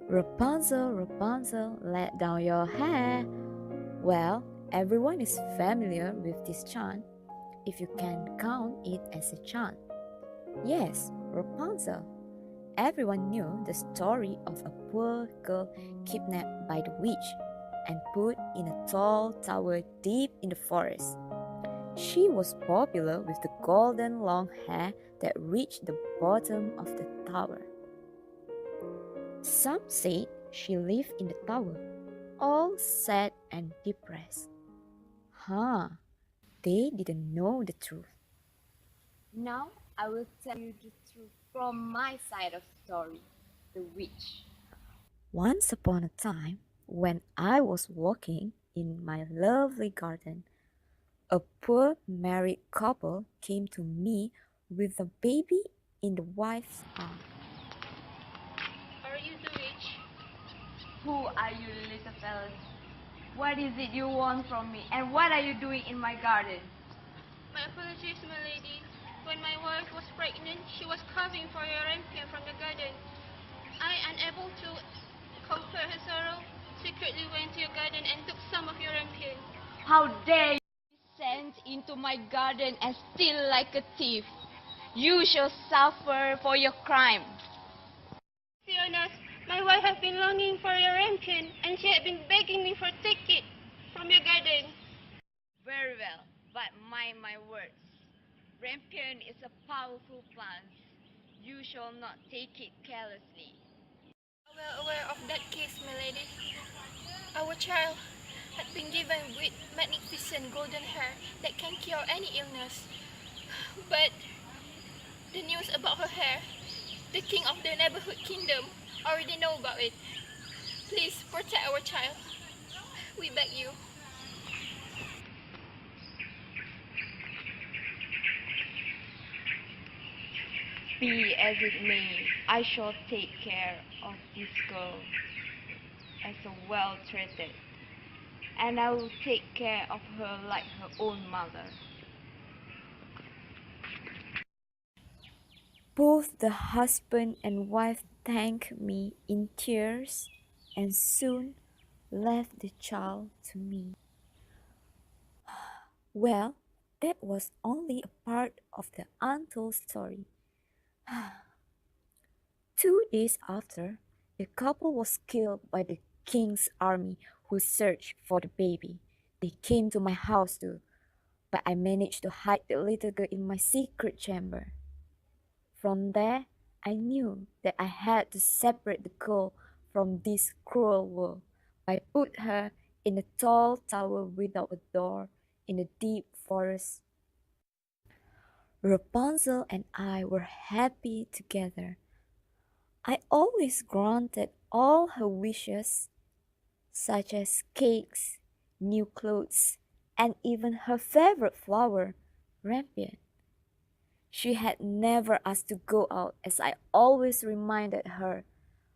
Rapunzel, Rapunzel, let down your hair. Well, everyone is familiar with this chant if you can count it as a chant. Yes, Rapunzel. Everyone knew the story of a poor girl kidnapped by the witch and put in a tall tower deep in the forest. She was popular with the golden long hair that reached the bottom of the tower. Some said she lived in the tower, all sad and depressed. They didn't know the truth. Now I will tell you the truth from my side of the story, the witch. Once upon a time, when I was walking in my lovely garden, a poor married couple came to me with a baby in the wife's arms. Are you the witch? Who are you, little fellas? What is it you want from me? And what are you doing in my garden? My apologies, my lady. When my wife was pregnant, she was covering for your rampion from the garden. I, unable to comfort her sorrow, secretly went to your garden and took some of your rampion. How dare you descend into my garden and steal like a thief? You shall suffer for your crime. Sionas, my wife has been longing for your rampion, and she had been begging me for take it from your garden. Very well, but mind my words. Rampion is a powerful plant. You shall not take it carelessly. Well aware of that case, my lady. Our child had been given with magnificent golden hair that can cure any illness. But the news about her hair, the king of the neighborhood kingdom already know about it. Please protect our child. We beg you. Be as it may, I shall take care of this girl as a well-treated, and I will take care of her like her own mother. Both the husband and wife thanked me in tears and soon left the child to me. Well, that was only a part of the untold story. 2 days after, the couple was killed by the king's army who searched for the baby. They came to my house too, but I managed to hide the little girl in my secret chamber. From there, I knew that I had to separate the girl from this cruel world. I put her in a tall tower without a door in a deep forest. Rapunzel and I were happy together. I always granted all her wishes, such as cakes, new clothes, and even her favorite flower, rampion. She had never asked to go out, as I always reminded her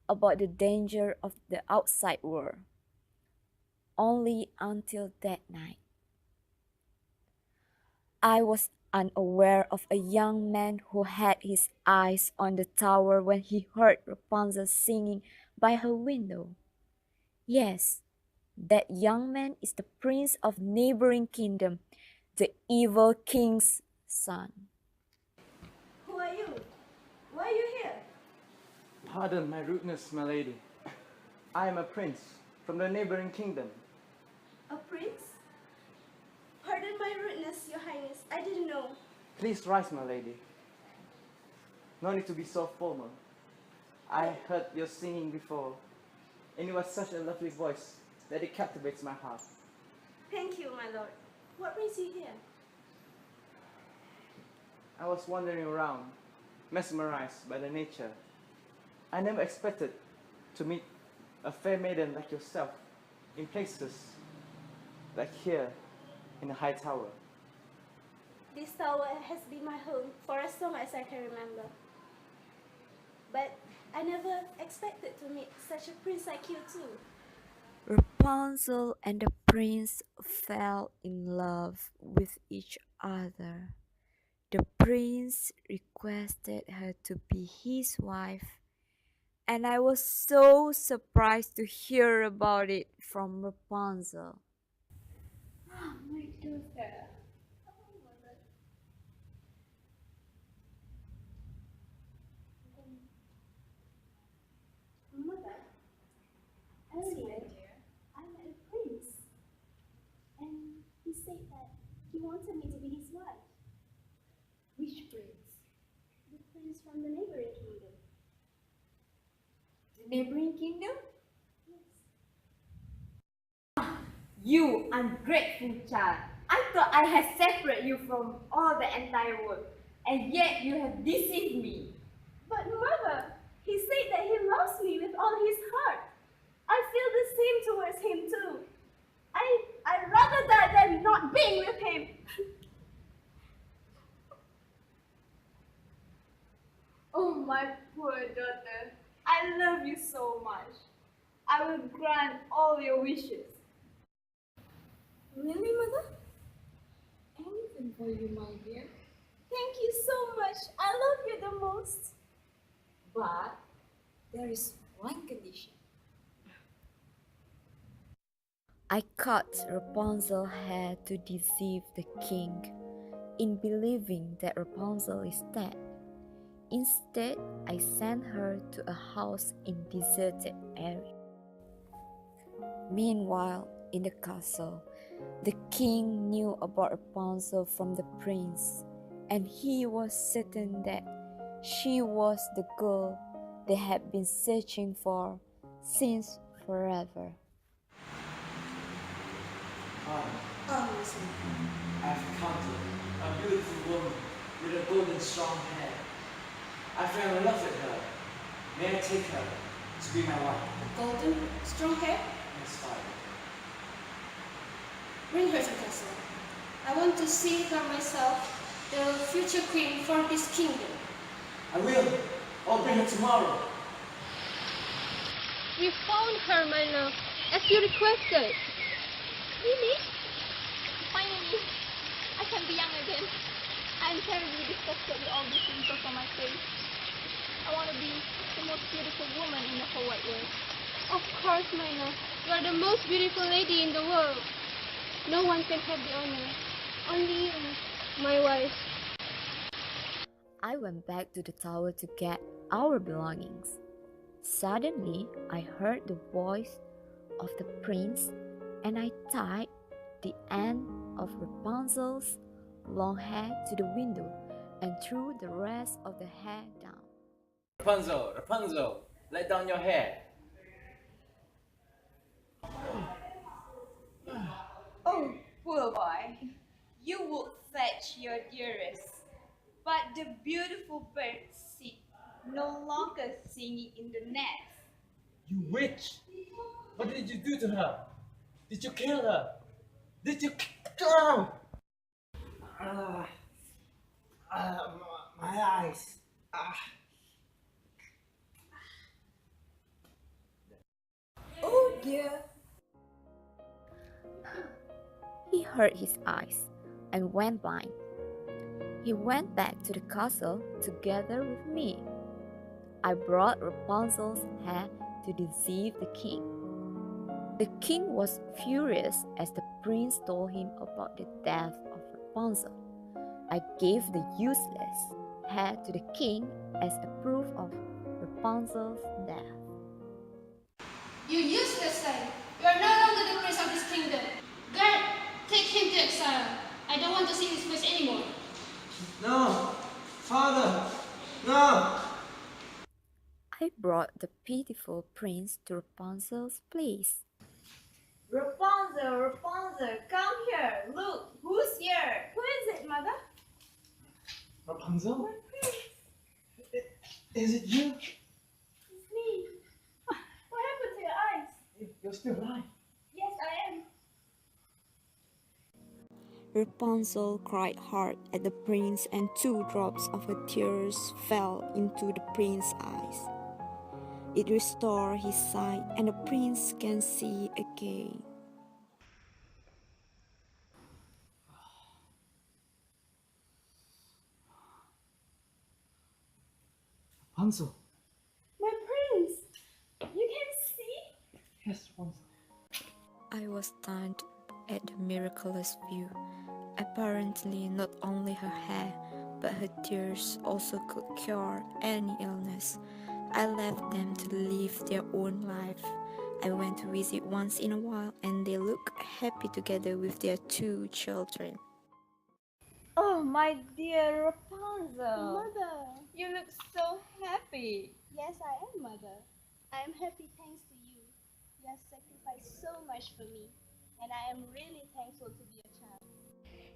about the danger of the outside world. Only until that night. I was unaware of a young man who had his eyes on the tower when he heard Rapunzel singing by her window. Yes, that young man is the prince of neighboring kingdom, the evil king's son. Who are you? Why are you here? Pardon my rudeness, my lady. I am a prince from the neighboring kingdom. A prince? Pardon my rudeness, your highness. I didn't know. Please rise, my lady. No need to be so formal. I heard your singing before, and it was such a lovely voice that it captivates my heart. Thank you, my lord. What brings you here? I was wandering around, mesmerized by the nature. I never expected to meet a fair maiden like yourself in places like here in a high tower. This tower has been my home for as long as I can remember. But I never expected to meet such a prince like you too. Rapunzel and the prince fell in love with each other. The prince requested her to be his wife, and I was so surprised to hear about it from Rapunzel. My daughter. Mother, earlier I met a prince, and he said that he wanted me to be his wife. Which prince? The prince from the neighboring kingdom. The neighboring kingdom? Yes. You ungrateful child! I thought I had separated you from all the entire world, and yet you have deceived me. But mother, he said that he loves me with all his heart. I feel the same towards him too. I'd rather die than not being with him. Oh, my poor daughter, I love you so much. I will grant all your wishes. Really, mother? Anything for you, my dear. Thank you so much. I love you the most. But there is one condition. I cut Rapunzel's hair to deceive the king, in believing that Rapunzel is dead. Instead, I sent her to a house in deserted area. Meanwhile, in the castle, the king knew about Rapunzel from the prince, and he was certain that she was the girl they had been searching for since forever. Listen. I've encountered a beautiful woman with a golden strong hair. I fell in love with her. May I take her to be my wife? Golden, strong hair? Yes, Father. Bring her to castle. I want to see her myself, the future queen for this kingdom. I will. I'll bring her tomorrow. We found her, my love, as you requested. Really? Finally, I can be young again. I'm terribly disgusted with all these wrinkles on my face. I want to be the most beautiful woman in the whole wide world. Of course, my love, you are the most beautiful lady in the world. No one can have the honor. Only you, my wife. I went back to the tower to get our belongings. Suddenly, I heard the voice of the prince, and I tied the end of Rapunzel's long hair to the window and threw the rest of the hair down. Rapunzel, Rapunzel, let down your hair. Oh, poor boy, you would fetch your dearest, but the beautiful birds sit no longer singing in the nest. You witch! What did you do to her? Did you kill her? Did you kill her? My eyes. Oh dear. He hurt his eyes and went blind. He went back to the castle together with me. I brought Rapunzel's hair to deceive the king. The king was furious as the prince told him about the death of Rapunzel. I gave the useless hair to the king as a proof of Rapunzel's death. You useless son! You are no longer the prince of this kingdom. Guard, take him to exile. I don't want to see his face anymore. No! Father! No! I brought the pitiful prince to Rapunzel's place. Rapunzel, Rapunzel, come here. Look, who's here? Who is it, mother? Rapunzel? Is it you? It's me. What happened to your eyes? You're still alive. Yes, I am. Rapunzel cried hard at the prince, and 2 drops of her tears fell into the prince's eyes. It restored his sight, and the prince can see again. Rapunzel. My prince! You can see? Yes, Rapunzel. I was stunned at the miraculous view. Apparently, not only her hair, but her tears also could cure any illness. I left them to live their own life. I went to visit once in a while, and they look happy together with their 2 children. Oh, my dear Rapunzel! Mother! You look so happy! Yes, I am, Mother. I am happy thanks to you. You have sacrificed so much for me, and I am really thankful to be your child.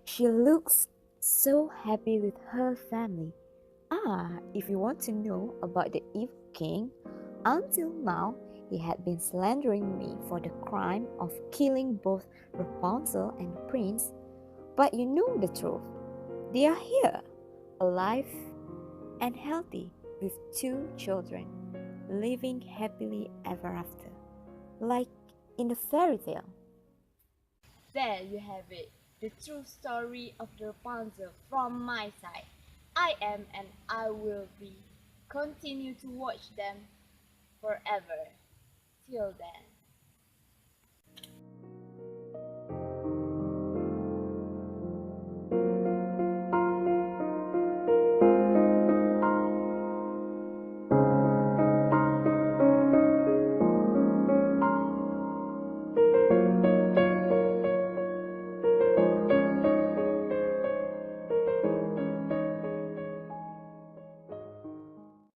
She looks so happy with her family. If you want to know about the evil king, until now he had been slandering me for the crime of killing both Rapunzel and the prince. But you know the truth. They are here, alive and healthy, with 2 children, living happily ever after, like in the fairy tale. There you have it, the true story of the Rapunzel from my side. I am and I will be. Continue to watch them forever. Till then.